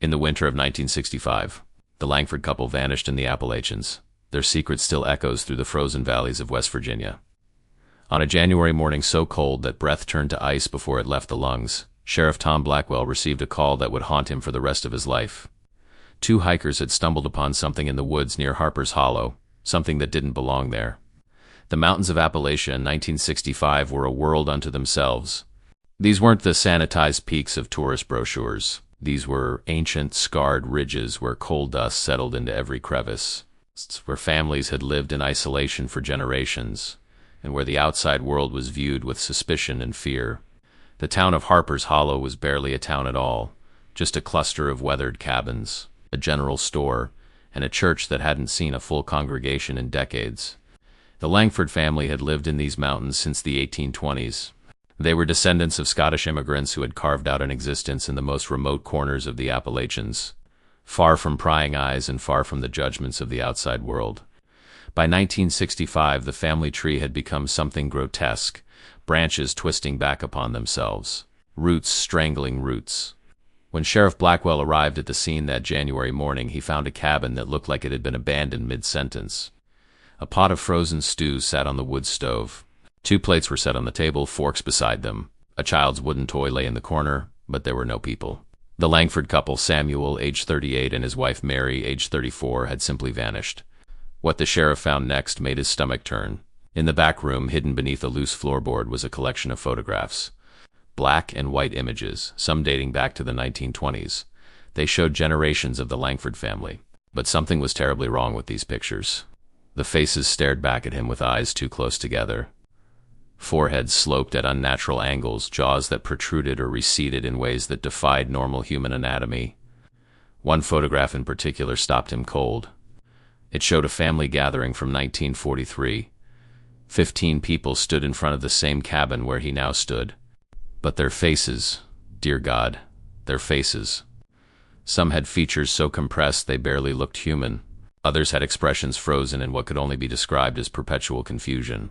In the winter of 1965, the Langford couple vanished in the Appalachians. Their secret still echoes through the frozen valleys of West Virginia. On a January morning so cold that breath turned to ice before it left the lungs, Sheriff Tom Blackwell received a call that would haunt him for the rest of his life. Two hikers had stumbled upon something in the woods near Harper's Hollow, something that didn't belong there. The mountains of Appalachia in 1965 were a world unto themselves. These weren't the sanitized peaks of tourist brochures. These were ancient, scarred ridges where coal dust settled into every crevice, where families had lived in isolation for generations, and where the outside world was viewed with suspicion and fear. The town of Harper's Hollow was barely a town at all, just a cluster of weathered cabins, a general store, and a church that hadn't seen a full congregation in decades. The Langford family had lived in these mountains since the 1820s. They were descendants of Scottish immigrants who had carved out an existence in the most remote corners of the Appalachians, far from prying eyes and far from the judgments of the outside world. By 1965, the family tree had become something grotesque, branches twisting back upon themselves, roots strangling roots. When Sheriff Blackwell arrived at the scene that January morning, he found a cabin that looked like it had been abandoned mid-sentence. A pot of frozen stew sat on the wood stove. 2 plates were set on the table, forks beside them. A child's wooden toy lay in the corner, but there were no people. The Langford couple, Samuel, age 38, and his wife Mary, age 34, had simply vanished. What the sheriff found next made his stomach turn. In the back room, hidden beneath a loose floorboard, was a collection of photographs. Black and white images, some dating back to the 1920s. They showed generations of the Langford family. But something was terribly wrong with these pictures. The faces stared back at him with eyes too close together. Foreheads sloped at unnatural angles, jaws that protruded or receded in ways that defied normal human anatomy. One photograph in particular stopped him cold. It showed a family gathering from 1943. 15 people stood in front of the same cabin where he now stood. But their faces, dear God, their faces. Some had features so compressed they barely looked human. Others had expressions frozen in what could only be described as perpetual confusion.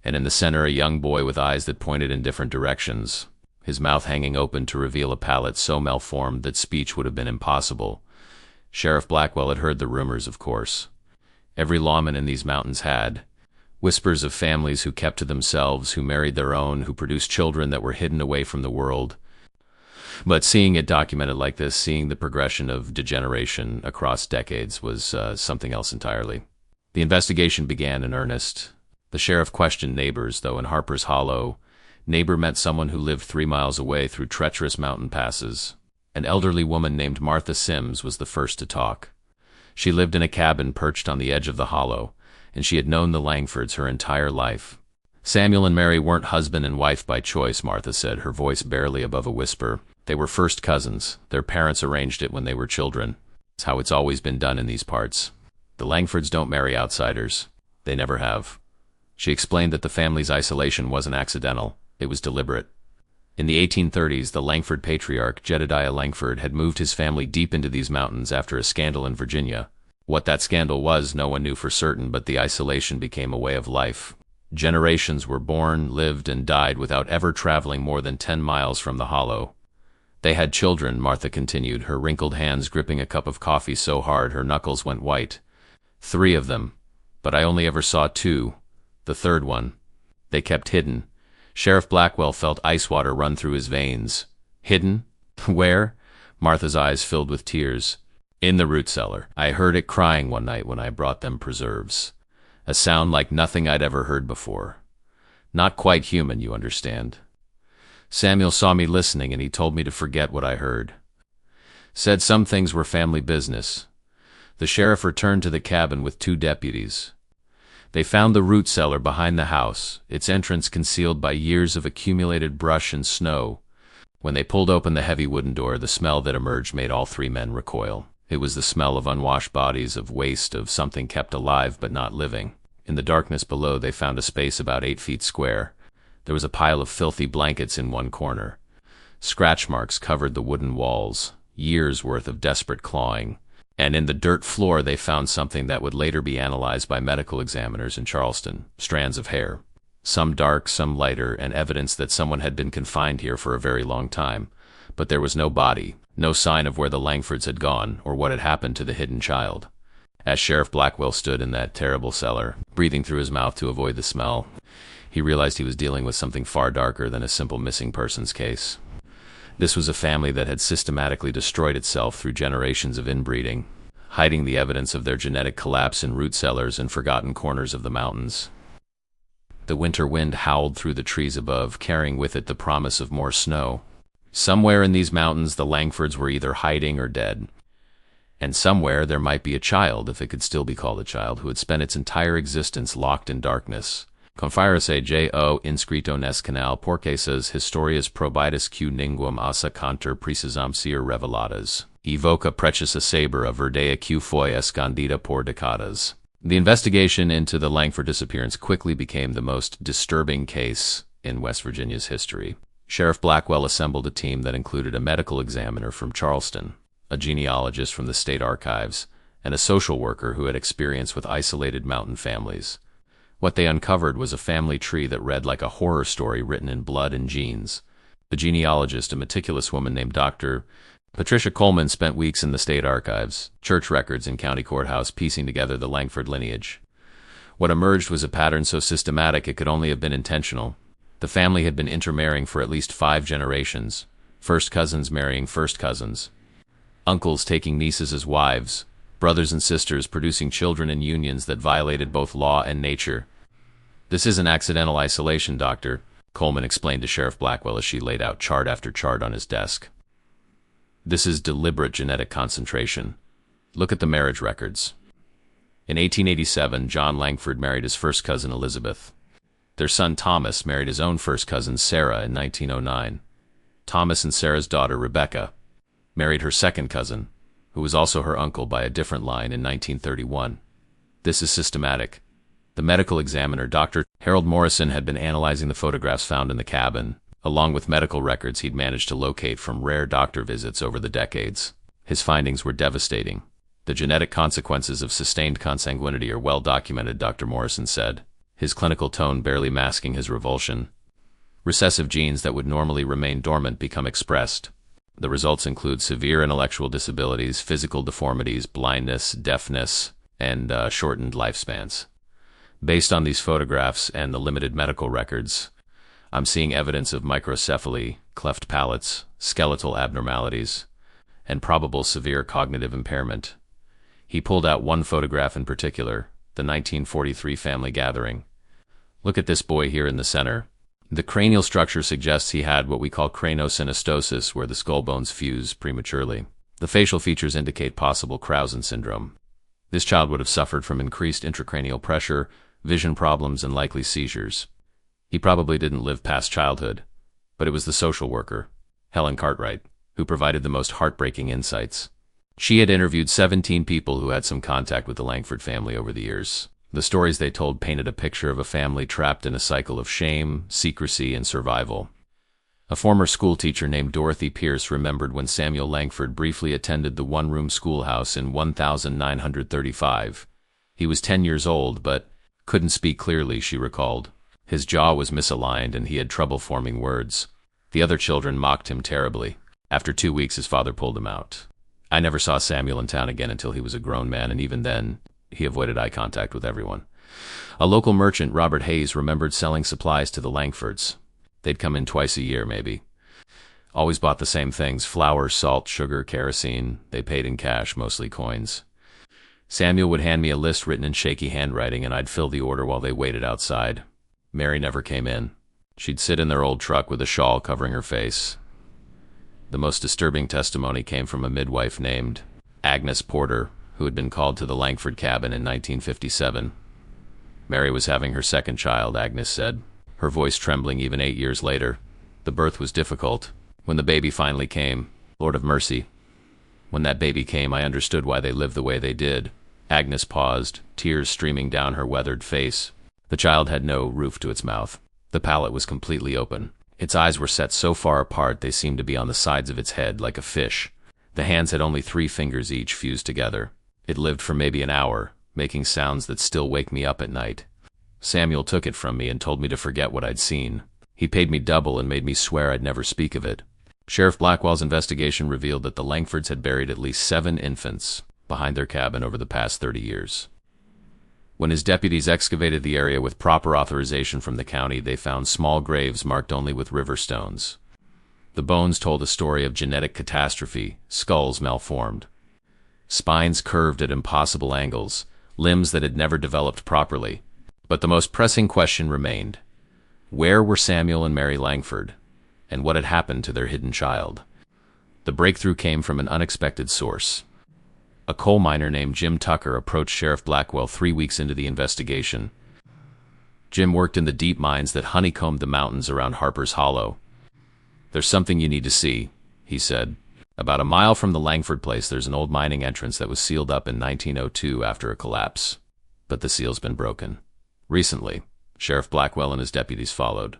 And in the center, a young boy with eyes that pointed in different directions, his mouth hanging open to reveal a palate so malformed that speech would have been impossible. Sheriff Blackwell had heard the rumors, of course. Every lawman in these mountains had. Whispers of families who kept to themselves, who married their own, who produced children that were hidden away from the world. But seeing it documented like this, seeing the progression of degeneration across decades, was something else entirely. The investigation began in earnest. The sheriff questioned neighbors, though in Harper's Hollow, neighbor meant someone who lived 3 miles away through treacherous mountain passes. An elderly woman named Martha Sims was the first to talk. She lived in a cabin perched on the edge of the hollow, and she had known the Langfords her entire life. Samuel and Mary weren't husband and wife by choice, Martha said, her voice barely above a whisper. They were first cousins. Their parents arranged it when they were children. It's how it's always been done in these parts. The Langfords don't marry outsiders. They never have. She explained that the family's isolation wasn't accidental. It was deliberate. In the 1830s, the Langford patriarch, Jedediah Langford, had moved his family deep into these mountains after a scandal in Virginia. What that scandal was, no one knew for certain, but the isolation became a way of life. Generations were born, lived, and died without ever traveling more than 10 miles from the hollow. They had children, Martha continued, her wrinkled hands gripping a cup of coffee so hard her knuckles went white. 3 of them, but I only ever saw 2. The third one. They kept hidden. Sheriff Blackwell felt ice water run through his veins. Hidden? Where? Martha's eyes filled with tears. In the root cellar. I heard it crying one night when I brought them preserves. A sound like nothing I'd ever heard before. Not quite human, you understand. Samuel saw me listening and he told me to forget what I heard. Said some things were family business. The sheriff returned to the cabin with 2 deputies. They found the root cellar behind the house, its entrance concealed by years of accumulated brush and snow. When they pulled open the heavy wooden door, the smell that emerged made all 3 men recoil. It was the smell of unwashed bodies, of waste, of something kept alive but not living. In the darkness below, they found a space about 8 feet square. There was a pile of filthy blankets in one corner. Scratch marks covered the wooden walls, years' worth of desperate clawing. And in the dirt floor they found something that would later be analyzed by medical examiners in Charleston, strands of hair. Some dark, some lighter, and evidence that someone had been confined here for a very long time. But there was no body, No sign of where the Langfords had gone or what had happened to the hidden child. As Sheriff Blackwell stood in that terrible cellar, breathing through his mouth to avoid the smell, he realized he was dealing with something far darker than a simple missing persons case. This was a family that had systematically destroyed itself through generations of inbreeding, hiding the evidence of their genetic collapse in root cellars and forgotten corners of the mountains. The winter wind howled through the trees above, carrying with it the promise of more snow. Somewhere in these mountains, the Langfords were either hiding or dead. And somewhere there might be a child, if it could still be called a child, who had spent its entire existence locked in darkness. Confiarse jo inscrito nes canal porquesas historias probitas q ninguam asa canter precisam ser reveladas. Evoca precisa sabera verdea q foi escondida por decadas. The investigation into the Langford disappearance quickly became the most disturbing case in West Virginia's history. Sheriff Blackwell assembled a team that included a medical examiner from Charleston, a genealogist from the state archives, and a social worker who had experience with isolated mountain families. What they uncovered was a family tree that read like a horror story written in blood and genes. The genealogist, a meticulous woman named Dr. Patricia Coleman, spent weeks in the state archives, church records, and county courthouse piecing together the Langford lineage. What emerged was a pattern so systematic it could only have been intentional. The family had been intermarrying for at least 5 generations, first cousins marrying first cousins, uncles taking nieces as wives, brothers and sisters producing children in unions that violated both law and nature. "This isn't accidental isolation, Doctor," Coleman explained to Sheriff Blackwell as she laid out chart after chart on his desk. "This is deliberate genetic concentration. Look at the marriage records." In 1887, John Langford married his first cousin Elizabeth. Their son Thomas married his own first cousin Sarah in 1909. Thomas and Sarah's daughter Rebecca married her second cousin, who was also her uncle by a different line, in 1931. This is systematic. The medical examiner, Dr. Harold Morrison, had been analyzing the photographs found in the cabin, along with medical records he'd managed to locate from rare doctor visits over the decades. His findings were devastating. "The genetic consequences of sustained consanguinity are well documented," Dr. Morrison said, his clinical tone barely masking his revulsion. "Recessive genes that would normally remain dormant become expressed. The results include severe intellectual disabilities, physical deformities, blindness, deafness, and shortened lifespans. Based on these photographs and the limited medical records, I'm seeing evidence of microcephaly, cleft palates, skeletal abnormalities, and probable severe cognitive impairment." He pulled out one photograph in particular, the 1943 family gathering. "Look at this boy here in the center. The cranial structure suggests he had what we call cranosynostosis, where the skull bones fuse prematurely. The facial features indicate possible Krausen syndrome. This child would have suffered from increased intracranial pressure, vision problems, and likely seizures. He probably didn't live past childhood, but it was the social worker, Helen Cartwright, who provided the most heartbreaking insights. She had interviewed 17 people who had some contact with the Langford family over the years. The stories they told painted a picture of a family trapped in a cycle of shame, secrecy, and survival. A former schoolteacher named Dorothy Pierce remembered when Samuel Langford briefly attended the one-room schoolhouse in 1935. He was 10 years old, but couldn't speak clearly, she recalled. His jaw was misaligned and he had trouble forming words. The other children mocked him terribly. After 2 weeks, his father pulled him out. I never saw Samuel in town again until he was a grown man, and even then, he avoided eye contact with everyone. A local merchant, Robert Hayes, remembered selling supplies to the Langfords. They'd come in twice a year, maybe. Always bought the same things: flour, salt, sugar, kerosene. They paid in cash, mostly coins. Samuel would hand me a list written in shaky handwriting, and I'd fill the order while they waited outside. Mary never came in. She'd sit in their old truck with a shawl covering her face. The most disturbing testimony came from a midwife named Agnes Porter, who had been called to the Langford cabin in 1957. Mary was having her second child, Agnes said, her voice trembling even 8 years later. The birth was difficult. When the baby finally came, Lord of mercy. When that baby came, I understood why they lived the way they did. Agnes paused, tears streaming down her weathered face. The child had no roof to its mouth. The palate was completely open. Its eyes were set so far apart they seemed to be on the sides of its head, like a fish. The hands had only 3 fingers each fused together. It lived for maybe an hour, making sounds that still wake me up at night. Samuel took it from me and told me to forget what I'd seen. He paid me double and made me swear I'd never speak of it. Sheriff Blackwell's investigation revealed that the Langfords had buried at least 7 infants behind their cabin over the past 30 years. When his deputies excavated the area with proper authorization from the county, they found small graves marked only with river stones. The bones told a story of genetic catastrophe, skulls malformed, spines curved at impossible angles, limbs that had never developed properly. But the most pressing question remained. Where were Samuel and Mary Langford? And what had happened to their hidden child? The breakthrough came from an unexpected source. A coal miner named Jim Tucker approached Sheriff Blackwell 3 weeks into the investigation. Jim worked in the deep mines that honeycombed the mountains around Harper's Hollow. "There's something you need to see," he said. "About a mile from the Langford place, there's an old mining entrance that was sealed up in 1902 after a collapse. But the seal's been broken. Recently, Sheriff Blackwell and his deputies followed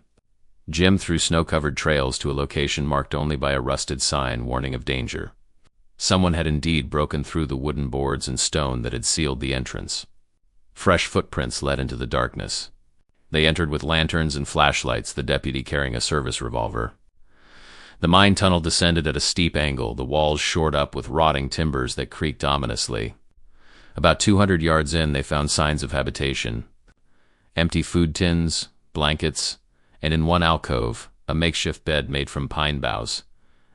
Jim through snow-covered trails to a location marked only by a rusted sign warning of danger. Someone had indeed broken through the wooden boards and stone that had sealed the entrance. Fresh footprints led into the darkness. They entered with lanterns and flashlights, the deputy carrying a service revolver. The mine tunnel descended at a steep angle, the walls shored up with rotting timbers that creaked ominously. About 200 yards in, they found signs of habitation. Empty food tins, blankets, and in one alcove, a makeshift bed made from pine boughs.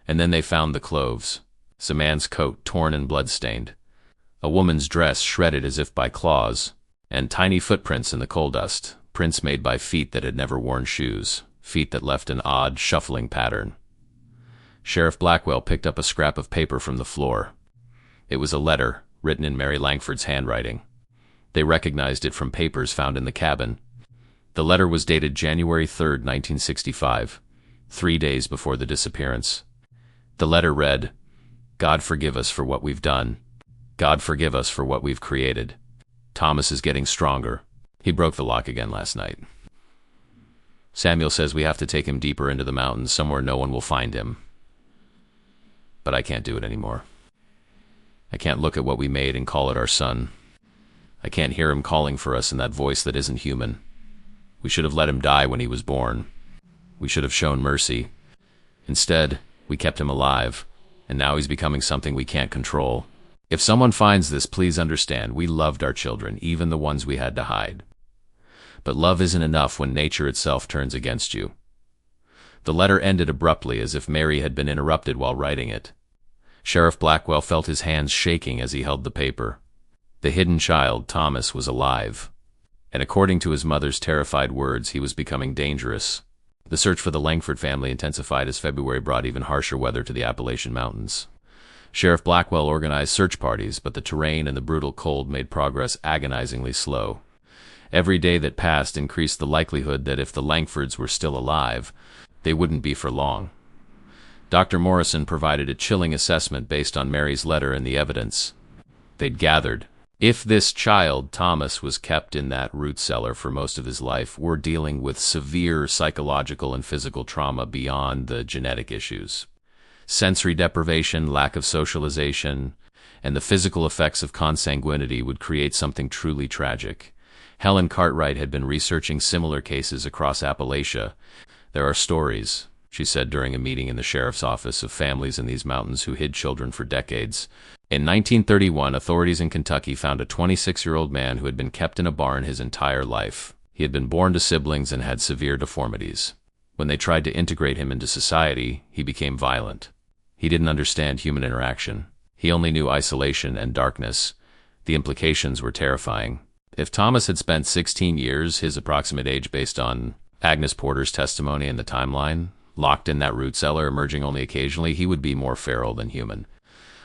And then they found the clothes. A man's coat torn and blood-stained, a woman's dress shredded as if by claws, and tiny footprints in the coal dust, prints made by feet that had never worn shoes, feet that left an odd, shuffling pattern. Sheriff Blackwell picked up a scrap of paper from the floor. It was a letter, written in Mary Langford's handwriting. They recognized it from papers found in the cabin. The letter was dated January 3, 1965, 3 days before the disappearance. The letter read, "God forgive us for what we've done. God forgive us for what we've created. Thomas is getting stronger. He broke the lock again last night. Samuel says we have to take him deeper into the mountains, somewhere no one will find him. But I can't do it anymore. I can't look at what we made and call it our son. I can't hear him calling for us in that voice that isn't human. We should have let him die when he was born. We should have shown mercy. Instead, we kept him alive. And now he's becoming something we can't control. If someone finds this, please understand, we loved our children, even the ones we had to hide. But love isn't enough when nature itself turns against you." The letter ended abruptly, as if Mary had been interrupted while writing it. Sheriff Blackwell felt his hands shaking as he held the paper. The hidden child, Thomas, was alive. And according to his mother's terrified words, he was becoming dangerous. The search for the Langford family intensified as February brought even harsher weather to the Appalachian Mountains. Sheriff Blackwell organized search parties, but the terrain and the brutal cold made progress agonizingly slow. Every day that passed increased the likelihood that if the Langfords were still alive, they wouldn't be for long. Dr. Morrison provided a chilling assessment based on Mary's letter and the evidence they'd gathered. If this child, Thomas, was kept in that root cellar for most of his life, we're dealing with severe psychological and physical trauma beyond the genetic issues. Sensory deprivation, lack of socialization, and the physical effects of consanguinity would create something truly tragic. Helen Cartwright had been researching similar cases across Appalachia. "There are stories," she said during a meeting in the sheriff's office, "of families in these mountains who hid children for decades. In 1931, authorities in Kentucky found a 26-year-old man who had been kept in a barn his entire life. He had been born to siblings and had severe deformities. When they tried to integrate him into society, he became violent. He didn't understand human interaction. He only knew isolation and darkness. The implications were terrifying. If Thomas had spent 16 years, his approximate age based on Agnes Porter's testimony and the timeline, locked in that root cellar, emerging only occasionally, he would be more feral than human."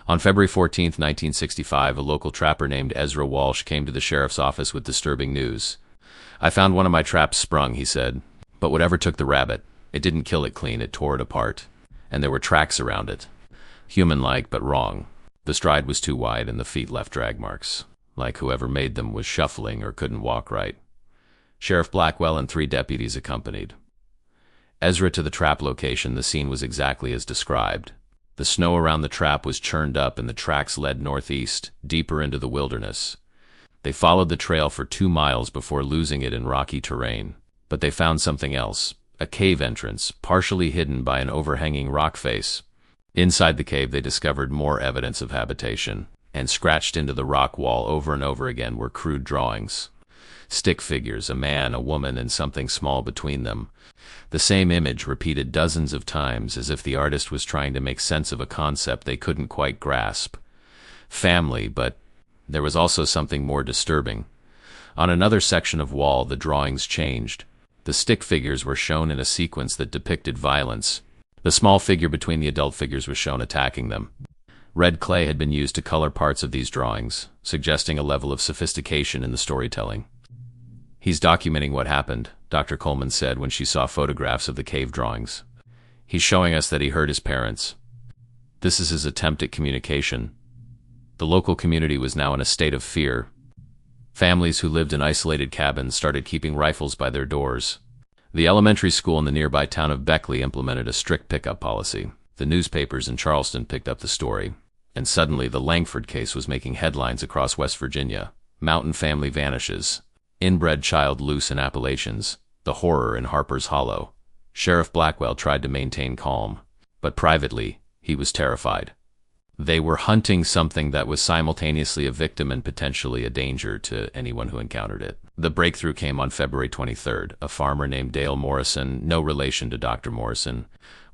On February 14, 1965, a local trapper named Ezra Walsh came to the sheriff's office with disturbing news. "I found one of my traps sprung," he said. "But whatever took the rabbit, it didn't kill it clean, it tore it apart. And there were tracks around it. Human-like, but wrong. The stride was too wide and the feet left drag marks, like whoever made them was shuffling or couldn't walk right." Sheriff Blackwell and 3 deputies accompanied Ezra to the trap location. The scene was exactly as described. The snow around the trap was churned up and the tracks led northeast, deeper into the wilderness. They followed the trail for 2 miles before losing it in rocky terrain. But they found something else. a cave entrance, partially hidden by an overhanging rock face. Inside the cave, they discovered more evidence of habitation, and scratched into the rock wall over and over again were crude drawings. Stick figures, a man, a woman, and something small between them. The same image repeated dozens of times, as if the artist was trying to make sense of a concept they couldn't quite grasp. Family, but there was also something more disturbing. On another section of wall, the drawings changed. The stick figures were shown in a sequence that depicted violence. The small figure between the adult figures was shown attacking them. Red clay had been used to color parts of these drawings, suggesting a level of sophistication in the storytelling. "He's documenting what happened," Dr. Coleman said when she saw photographs of the cave drawings. "He's showing us that he hurt his parents. This is his attempt at communication." The local community was now in a state of fear. Families who lived in isolated cabins started keeping rifles by their doors. The elementary school in the nearby town of Beckley implemented a strict pickup policy. The newspapers in Charleston picked up the story, and suddenly the Langford case was making headlines across West Virginia. Mountain family vanishes. Inbred child loose in Appalachians. The horror in Harper's Hollow. Sheriff Blackwell tried to maintain calm, but privately, he was terrified. They were hunting something that was simultaneously a victim and potentially a danger to anyone who encountered it. The breakthrough came on February 23rd. A farmer named Dale Morrison, no relation to Dr. Morrison,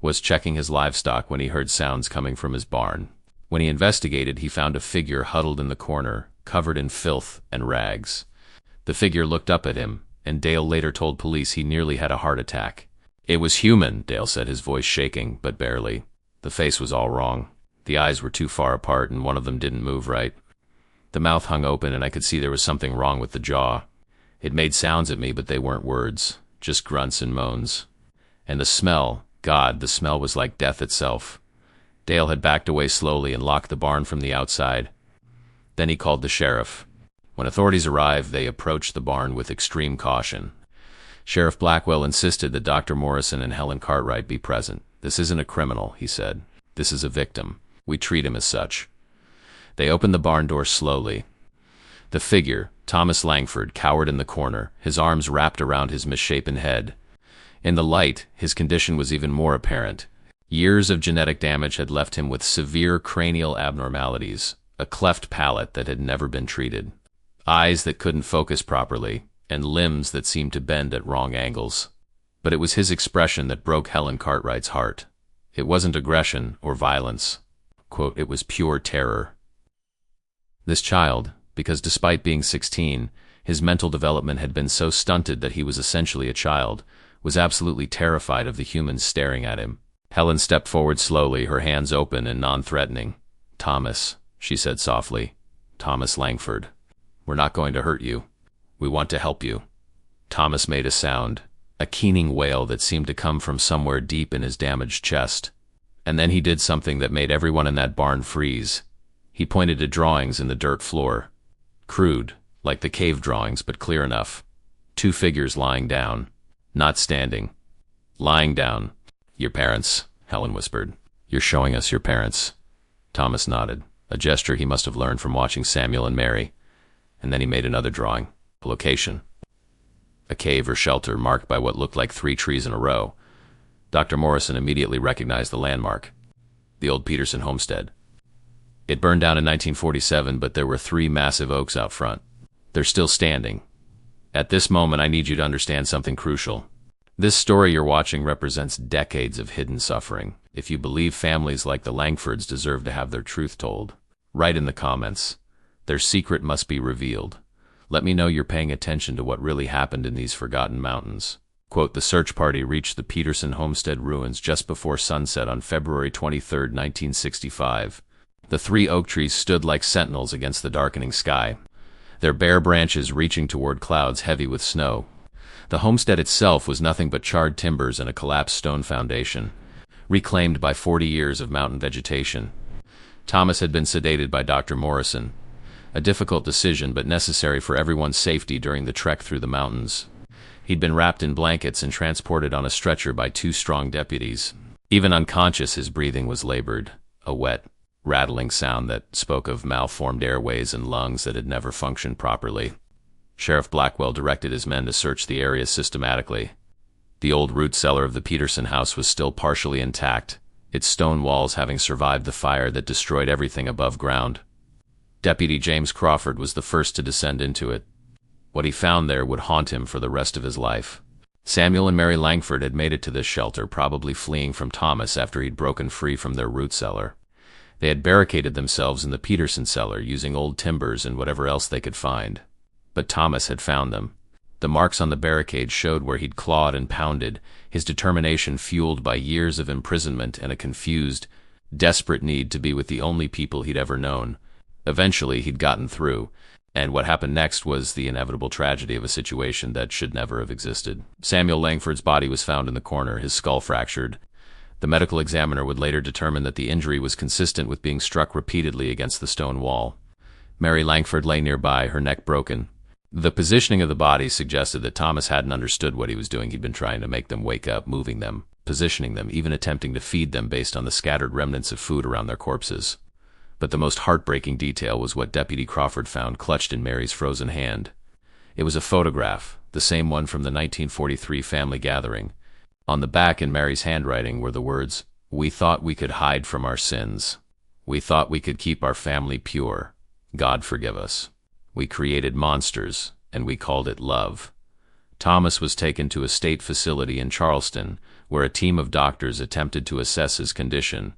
was checking his livestock when he heard sounds coming from his barn. When he investigated, he found a figure huddled in the corner, covered in filth and rags. The figure looked up at him, and Dale later told police he nearly had a heart attack. "It was human," Dale said, his voice shaking, but barely. The face was all wrong. The eyes were too far apart, and one of them didn't move right. The mouth hung open, and I could see there was something wrong with the jaw. It made sounds at me, but they weren't words, just grunts and moans. And the smell, God, the smell was like death itself. Dale had backed away slowly and locked the barn from the outside. Then he called the sheriff. When authorities arrived, they approached the barn with extreme caution. Sheriff Blackwell insisted that Dr. Morrison and Helen Cartwright be present. "This isn't a criminal," he said. "This is a victim. We treat him as such." They opened the barn door slowly. The figure, Thomas Langford, cowered in the corner, his arms wrapped around his misshapen head. In the light, his condition was even more apparent. Years of genetic damage had left him with severe cranial abnormalities, a cleft palate that had never been treated, eyes that couldn't focus properly, and limbs that seemed to bend at wrong angles. But it was his expression that broke Helen Cartwright's heart. It wasn't aggression or violence. Quote, "It was pure terror." This child, because despite being 16, his mental development had been so stunted that he was essentially a child, was absolutely terrified of the humans staring at him. Helen stepped forward slowly, her hands open and non-threatening. "Thomas," she said softly. "Thomas Langford. We're not going to hurt you. We want to help you." Thomas made a sound, a keening wail that seemed to come from somewhere deep in his damaged chest. And then he did something that made everyone in that barn freeze. He pointed to drawings in the dirt floor. Crude, like the cave drawings, but clear enough. Two figures lying down. Not standing. Lying down. "Your parents," Helen whispered. "You're showing us your parents." Thomas nodded, a gesture he must have learned from watching Samuel and Mary. And then he made another drawing. A location. A cave or shelter marked by what looked like 3 trees in a row. Dr. Morrison immediately recognized the landmark. The old Peterson homestead. It burned down in 1947, but there were 3 massive oaks out front. They're still standing. At this moment, I need you to understand something crucial. This story you're watching represents decades of hidden suffering. If you believe families like the Langfords deserve to have their truth told, write in the comments. Their secret must be revealed. Let me know you're paying attention to what really happened in these forgotten mountains. Quote, "The search party reached the Peterson homestead ruins just before sunset on February 23, 1965. The 3 oak trees stood like sentinels against the darkening sky, their bare branches reaching toward clouds heavy with snow. The homestead itself was nothing but charred timbers and a collapsed stone foundation, reclaimed by 40 years of mountain vegetation. Thomas had been sedated by Dr. Morrison, a difficult decision but necessary for everyone's safety during the trek through the mountains. He'd been wrapped in blankets and transported on a stretcher by 2 strong deputies. Even unconscious, his breathing was labored, a wet, rattling sound that spoke of malformed airways and lungs that had never functioned properly. Sheriff Blackwell directed his men to search the area systematically. The old root cellar of the Peterson house was still partially intact, its stone walls having survived the fire that destroyed everything above ground. Deputy James Crawford was the first to descend into it. What he found there would haunt him for the rest of his life. Samuel and Mary Langford had made it to this shelter, probably fleeing from Thomas after he'd broken free from their root cellar. They had barricaded themselves in the Peterson cellar, using old timbers and whatever else they could find. But Thomas had found them. The marks on the barricade showed where he'd clawed and pounded, his determination fueled by years of imprisonment and a confused, desperate need to be with the only people he'd ever known. Eventually, he'd gotten through, and what happened next was the inevitable tragedy of a situation that should never have existed. Samuel Langford's body was found in the corner, his skull fractured. The medical examiner would later determine that the injury was consistent with being struck repeatedly against the stone wall. Mary Langford lay nearby, her neck broken. The positioning of the bodies suggested that Thomas hadn't understood what he was doing. He'd been trying to make them wake up, moving them, positioning them, even attempting to feed them based on the scattered remnants of food around their corpses. But the most heartbreaking detail was what Deputy Crawford found clutched in Mary's frozen hand. It was a photograph, the same one from the 1943 family gathering. On the back in Mary's handwriting were the words, "We thought we could hide from our sins. We thought we could keep our family pure. God forgive us. We created monsters, and we called it love." Thomas was taken to a state facility in Charleston, where a team of doctors attempted to assess his condition.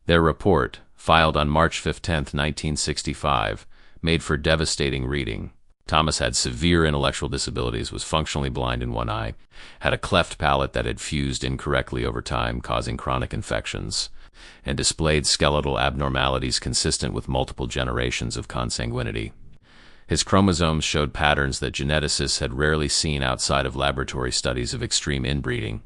Their report, filed on March 15, 1965, made for devastating reading. Thomas had severe intellectual disabilities, was functionally blind in one eye, had a cleft palate that had fused incorrectly over time, causing chronic infections, and displayed skeletal abnormalities consistent with multiple generations of consanguinity. His chromosomes showed patterns that geneticists had rarely seen outside of laboratory studies of extreme inbreeding.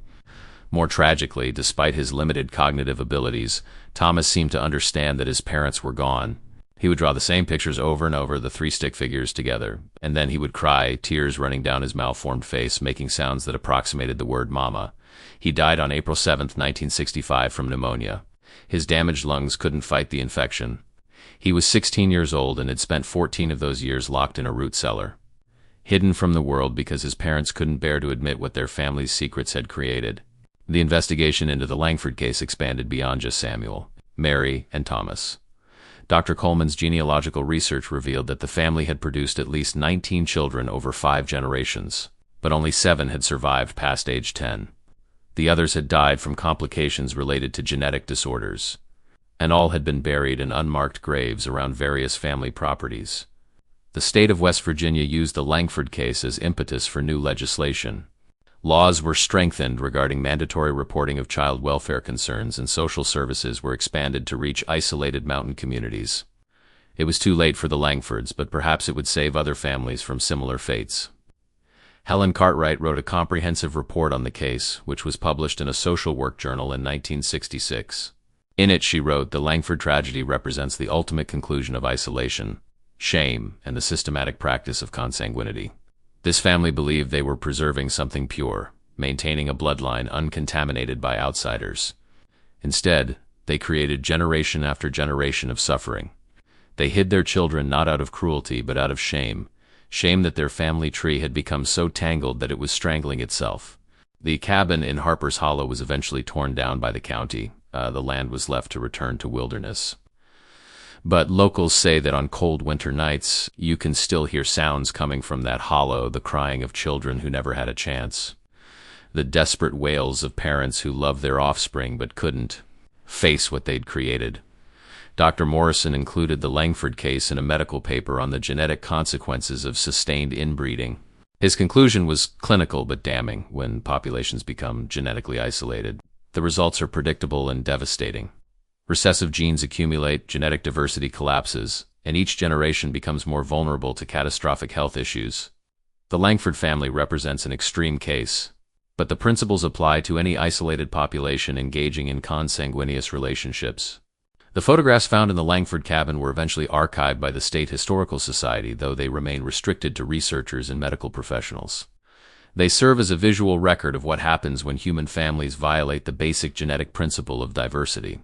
More tragically, despite his limited cognitive abilities, Thomas seemed to understand that his parents were gone. He would draw the same pictures over and over, the three stick figures together, and then he would cry, tears running down his malformed face, making sounds that approximated the word mama. He died on April 7, 1965, from pneumonia. His damaged lungs couldn't fight the infection. He was 16 years old and had spent 14 of those years locked in a root cellar, hidden from the world because his parents couldn't bear to admit what their family's secrets had created. The investigation into the Langford case expanded beyond just Samuel, Mary, and Thomas. Dr. Coleman's genealogical research revealed that the family had produced at least 19 children over 5 generations, but only 7 had survived past age 10. The others had died from complications related to genetic disorders, and all had been buried in unmarked graves around various family properties. The state of West Virginia used the Langford case as impetus for new legislation. Laws were strengthened regarding mandatory reporting of child welfare concerns, and social services were expanded to reach isolated mountain communities. It was too late for the Langfords, but perhaps it would save other families from similar fates. Helen Cartwright wrote a comprehensive report on the case, which was published in a social work journal in 1966. In it, she wrote, "The Langford tragedy represents the ultimate conclusion of isolation, shame, and the systematic practice of consanguinity. This family believed they were preserving something pure, maintaining a bloodline uncontaminated by outsiders. Instead, they created generation after generation of suffering. They hid their children not out of cruelty but out of shame, shame that their family tree had become so tangled that it was strangling itself." The cabin in Harper's Hollow was eventually torn down by the county. The land was left to return to wilderness. But locals say that on cold winter nights, you can still hear sounds coming from that hollow, the crying of children who never had a chance, the desperate wails of parents who loved their offspring but couldn't face what they'd created. Dr. Morrison included the Langford case in a medical paper on the genetic consequences of sustained inbreeding. His conclusion was clinical but damning. When populations become genetically isolated, the results are predictable and devastating. Recessive genes accumulate, genetic diversity collapses, and each generation becomes more vulnerable to catastrophic health issues. The Langford family represents an extreme case, but the principles apply to any isolated population engaging in consanguineous relationships. The photographs found in the Langford cabin were eventually archived by the State Historical Society, though they remain restricted to researchers and medical professionals. They serve as a visual record of what happens when human families violate the basic genetic principle of diversity.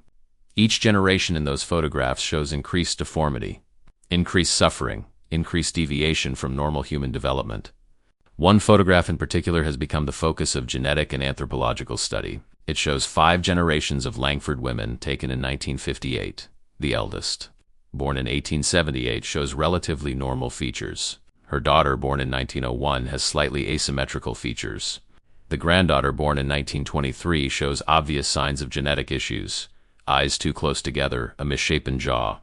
Each generation in those photographs shows increased deformity, increased suffering, increased deviation from normal human development. One photograph in particular has become the focus of genetic and anthropological study. It shows 5 generations of Langford women taken in 1958. The eldest, born in 1878, shows relatively normal features. Her daughter, born in 1901, has slightly asymmetrical features. The granddaughter, born in 1923, shows obvious signs of genetic issues: eyes too close together, a misshapen jaw.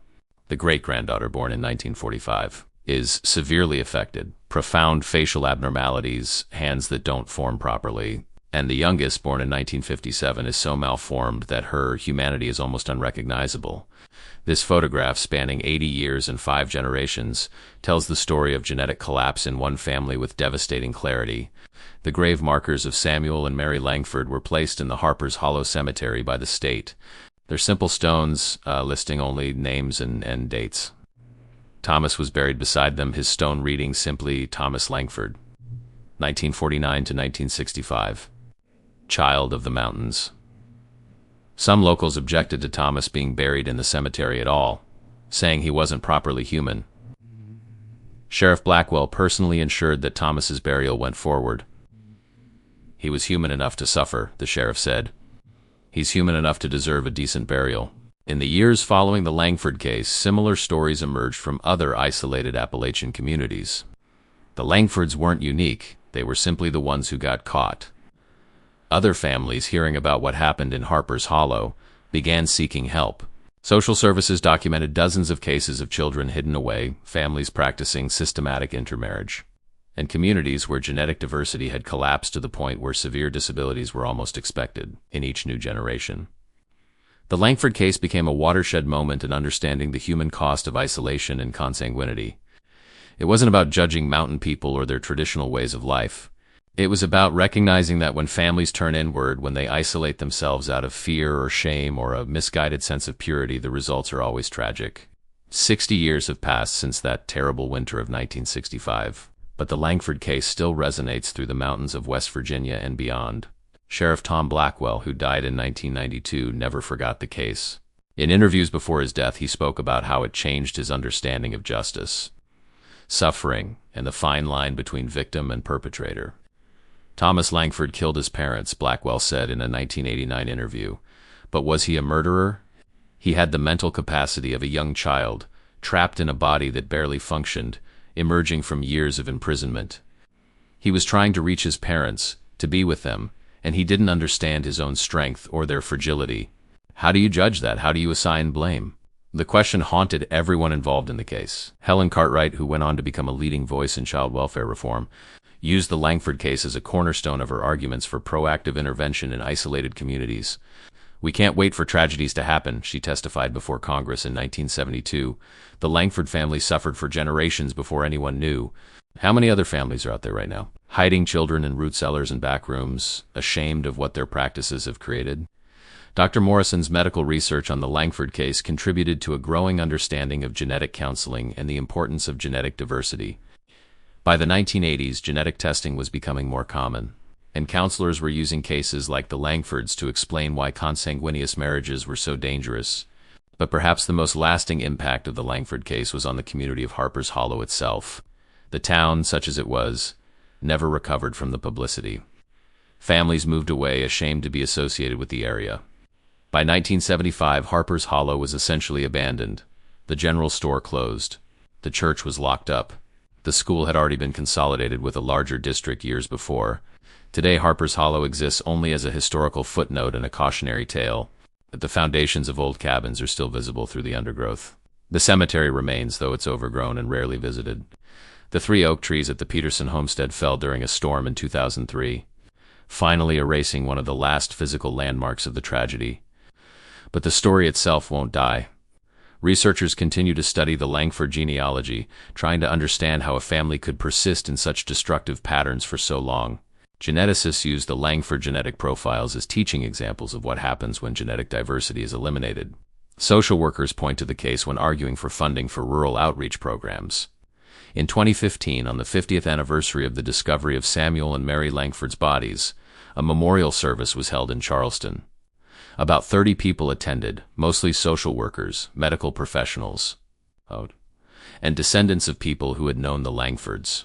The great-granddaughter, born in 1945, is severely affected: profound facial abnormalities, hands that don't form properly. And the youngest, born in 1957, is so malformed that her humanity is almost unrecognizable. This photograph, spanning 80 years and 5 generations, tells the story of genetic collapse in one family with devastating clarity. The grave markers of Samuel and Mary Langford were placed in the Harper's Hollow Cemetery by the state. They're simple stones, listing only names and dates. Thomas was buried beside them, his stone reading simply Thomas Langford, 1949 to 1965. Child of the mountains. Some locals objected to Thomas being buried in the cemetery at all, saying he wasn't properly human. Sheriff Blackwell personally ensured that Thomas's burial went forward. He was human enough to suffer, the sheriff said. He's human enough to deserve a decent burial. In the years following the Langford case, similar stories emerged from other isolated Appalachian communities. The Langfords weren't unique, they were simply the ones who got caught. Other families, hearing about what happened in Harper's Hollow, began seeking help. Social services documented dozens of cases of children hidden away, families practicing systematic intermarriage, and communities where genetic diversity had collapsed to the point where severe disabilities were almost expected in each new generation. The Langford case became a watershed moment in understanding the human cost of isolation and consanguinity. It wasn't about judging mountain people or their traditional ways of life. It was about recognizing that when families turn inward, when they isolate themselves out of fear or shame or a misguided sense of purity, the results are always tragic. 60 years have passed since that terrible winter of 1965, but the Langford case still resonates through the mountains of West Virginia and beyond. Sheriff Tom Blackwell, who died in 1992, never forgot the case. In interviews before his death, he spoke about how it changed his understanding of justice, suffering, and the fine line between victim and perpetrator. Thomas Langford killed his parents, Blackwell said in a 1989 interview. But was he a murderer? He had the mental capacity of a young child, trapped in a body that barely functioned, emerging from years of imprisonment. He was trying to reach his parents, to be with them, and he didn't understand his own strength or their fragility. How do you judge that? How do you assign blame? The question haunted everyone involved in the case. Helen Cartwright, who went on to become a leading voice in child welfare reform, used the Langford case as a cornerstone of her arguments for proactive intervention in isolated communities. "We can't wait for tragedies to happen," she testified before Congress in 1972. "The Langford family suffered for generations before anyone knew." How many other families are out there right now, hiding children in root cellars and back rooms, ashamed of what their practices have created? Dr. Morrison's medical research on the Langford case contributed to a growing understanding of genetic counseling and the importance of genetic diversity. By the 1980s, genetic testing was becoming more common, and counselors were using cases like the Langfords to explain why consanguineous marriages were so dangerous. But perhaps the most lasting impact of the Langford case was on the community of Harper's Hollow itself. The town, such as it was, never recovered from the publicity. Families moved away, ashamed to be associated with the area. By 1975, Harper's Hollow was essentially abandoned. The general store closed. The church was locked up. The school had already been consolidated with a larger district years before. Today, Harper's Hollow exists only as a historical footnote and a cautionary tale. The foundations of old cabins are still visible through the undergrowth. The cemetery remains, though it's overgrown and rarely visited. The 3 oak trees at the Peterson homestead fell during a storm in 2003, finally erasing one of the last physical landmarks of the tragedy. But the story itself won't die. Researchers continue to study the Langford genealogy, trying to understand how a family could persist in such destructive patterns for so long. Geneticists use the Langford genetic profiles as teaching examples of what happens when genetic diversity is eliminated. Social workers point to the case when arguing for funding for rural outreach programs. In 2015, on the 50th anniversary of the discovery of Samuel and Mary Langford's bodies, a memorial service was held in Charleston. About 30 people attended, mostly social workers, medical professionals, and descendants of people who had known the Langfords.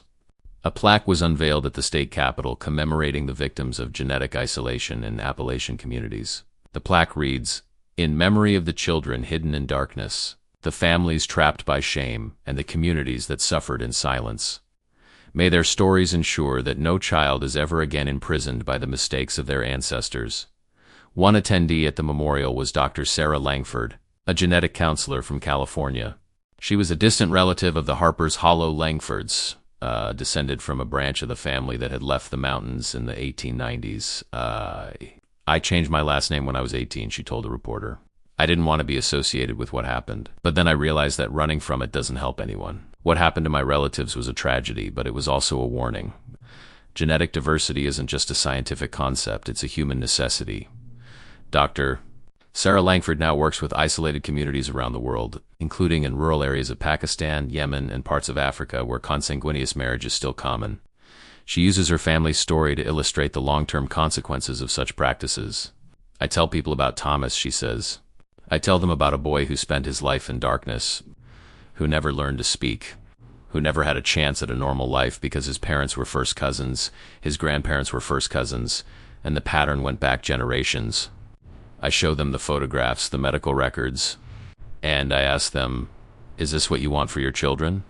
A plaque was unveiled at the state capitol commemorating the victims of genetic isolation in Appalachian communities. The plaque reads, "In memory of the children hidden in darkness, the families trapped by shame, and the communities that suffered in silence. May their stories ensure that no child is ever again imprisoned by the mistakes of their ancestors." One attendee at the memorial was Dr. Sarah Langford, a genetic counselor from California. She was a distant relative of the Harper's Hollow Langfords, descended from a branch of the family that had left the mountains in the 1890s. I changed my last name when I was 18, she told a reporter. I didn't want to be associated with what happened, but then I realized that running from it doesn't help anyone. What happened to my relatives was a tragedy, but it was also a warning. Genetic diversity isn't just a scientific concept, it's a human necessity. Dr. Sarah Langford now works with isolated communities around the world, including in rural areas of Pakistan, Yemen, and parts of Africa where consanguineous marriage is still common. She uses her family's story to illustrate the long-term consequences of such practices. "I tell people about Thomas," she says. "I tell them about a boy who spent his life in darkness, who never learned to speak, who never had a chance at a normal life because his parents were first cousins, his grandparents were first cousins, and the pattern went back generations. I show them the photographs, the medical records, and I ask them, is this what you want for your children?"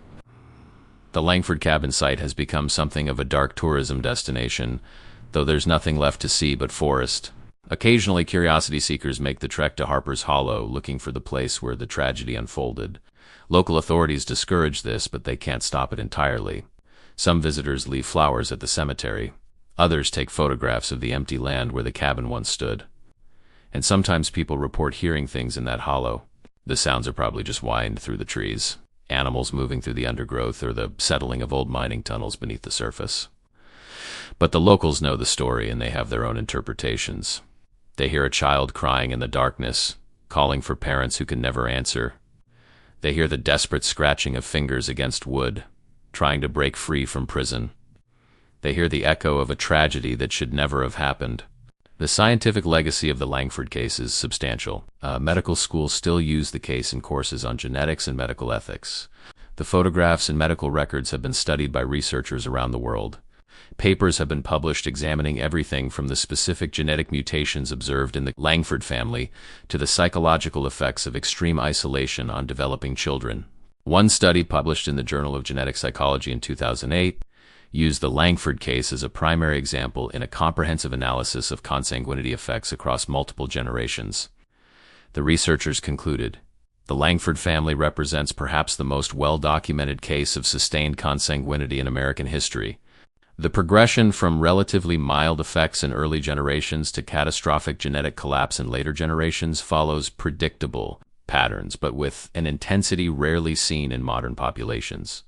The Langford cabin site has become something of a dark tourism destination, though there's nothing left to see but forest. Occasionally, curiosity seekers make the trek to Harper's Hollow, looking for the place where the tragedy unfolded. Local authorities discourage this, but they can't stop it entirely. Some visitors leave flowers at the cemetery. Others take photographs of the empty land where the cabin once stood. And sometimes people report hearing things in that hollow. The sounds are probably just wind through the trees, animals moving through the undergrowth, or the settling of old mining tunnels beneath the surface. But the locals know the story, and they have their own interpretations. They hear a child crying in the darkness, calling for parents who can never answer. They hear the desperate scratching of fingers against wood, trying to break free from prison. They hear the echo of a tragedy that should never have happened. The scientific legacy of the Langford case is substantial. Medical schools still use the case in courses on genetics and medical ethics. The photographs and medical records have been studied by researchers around the world. Papers have been published examining everything from the specific genetic mutations observed in the Langford family to the psychological effects of extreme isolation on developing children. One study published in the Journal of Genetic Psychology in 2008 used the Langford case as a primary example in a comprehensive analysis of consanguinity effects across multiple generations. The researchers concluded, the Langford family represents perhaps the most well-documented case of sustained consanguinity in American history. The progression from relatively mild effects in early generations to catastrophic genetic collapse in later generations follows predictable patterns, but with an intensity rarely seen in modern populations.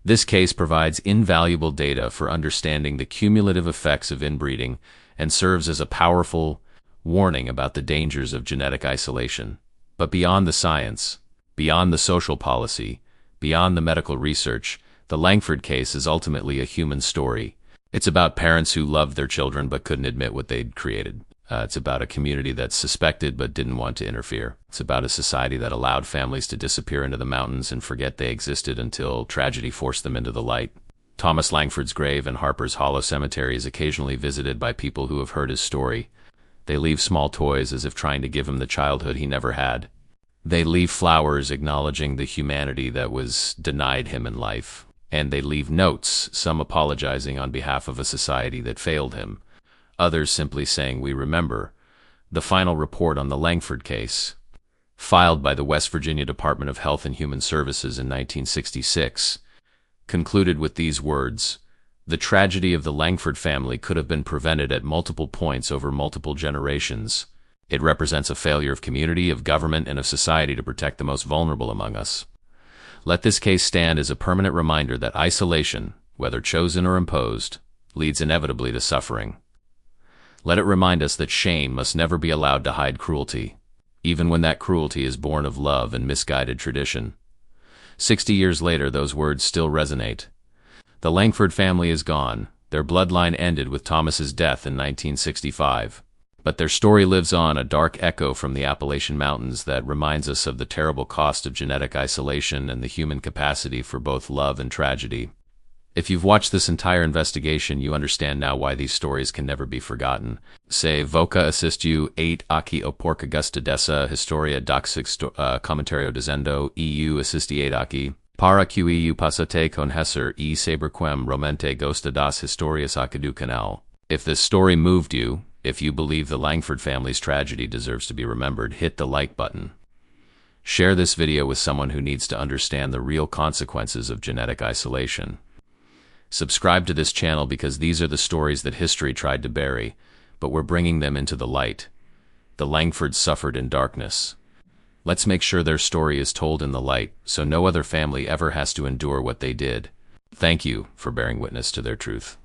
This case provides invaluable data for understanding the cumulative effects of inbreeding and serves as a powerful warning about the dangers of genetic isolation. But beyond the science, beyond the social policy, beyond the medical research, the Langford case is ultimately a human story. It's about parents who loved their children but couldn't admit what they'd created. It's about a community that suspected but didn't want to interfere. It's about a society that allowed families to disappear into the mountains and forget they existed until tragedy forced them into the light. Thomas Langford's grave in Harper's Hollow Cemetery is occasionally visited by people who have heard his story. They leave small toys as if trying to give him the childhood he never had. They leave flowers acknowledging the humanity that was denied him in life. And they leave notes, some apologizing on behalf of a society that failed him. Others simply saying, "We remember." The final report on the Langford case, filed by the West Virginia Department of Health and Human Services in 1966, concluded with these words, "The tragedy of the Langford family could have been prevented at multiple points over multiple generations. It represents a failure of community, of government, and of society to protect the most vulnerable among us. Let this case stand as a permanent reminder that isolation, whether chosen or imposed, leads inevitably to suffering. Let it remind us that shame must never be allowed to hide cruelty, even when that cruelty is born of love and misguided tradition." 60 years later, those words still resonate. The Langford family is gone. Their bloodline ended with Thomas's death in 1965. But their story lives on, a dark echo from the Appalachian Mountains that reminds us of the terrible cost of genetic isolation and the human capacity for both love and tragedy. If you've watched this entire investigation, you understand now why these stories can never be forgotten. Se voca assist you 8 aki oporca Augusta dessa historia doxix commentario dizendo eu assisti 8 aki. Para que passate con hesser e saberquem romente gosta das historias acadu canal. If this story moved you, if you believe the Langford family's tragedy deserves to be remembered, hit the like button. Share this video with someone who needs to understand the real consequences of genetic isolation. Subscribe to this channel because these are the stories that history tried to bury, but we're bringing them into the light. The Langfords suffered in darkness. Let's make sure their story is told in the light, so no other family ever has to endure what they did. Thank you for bearing witness to their truth.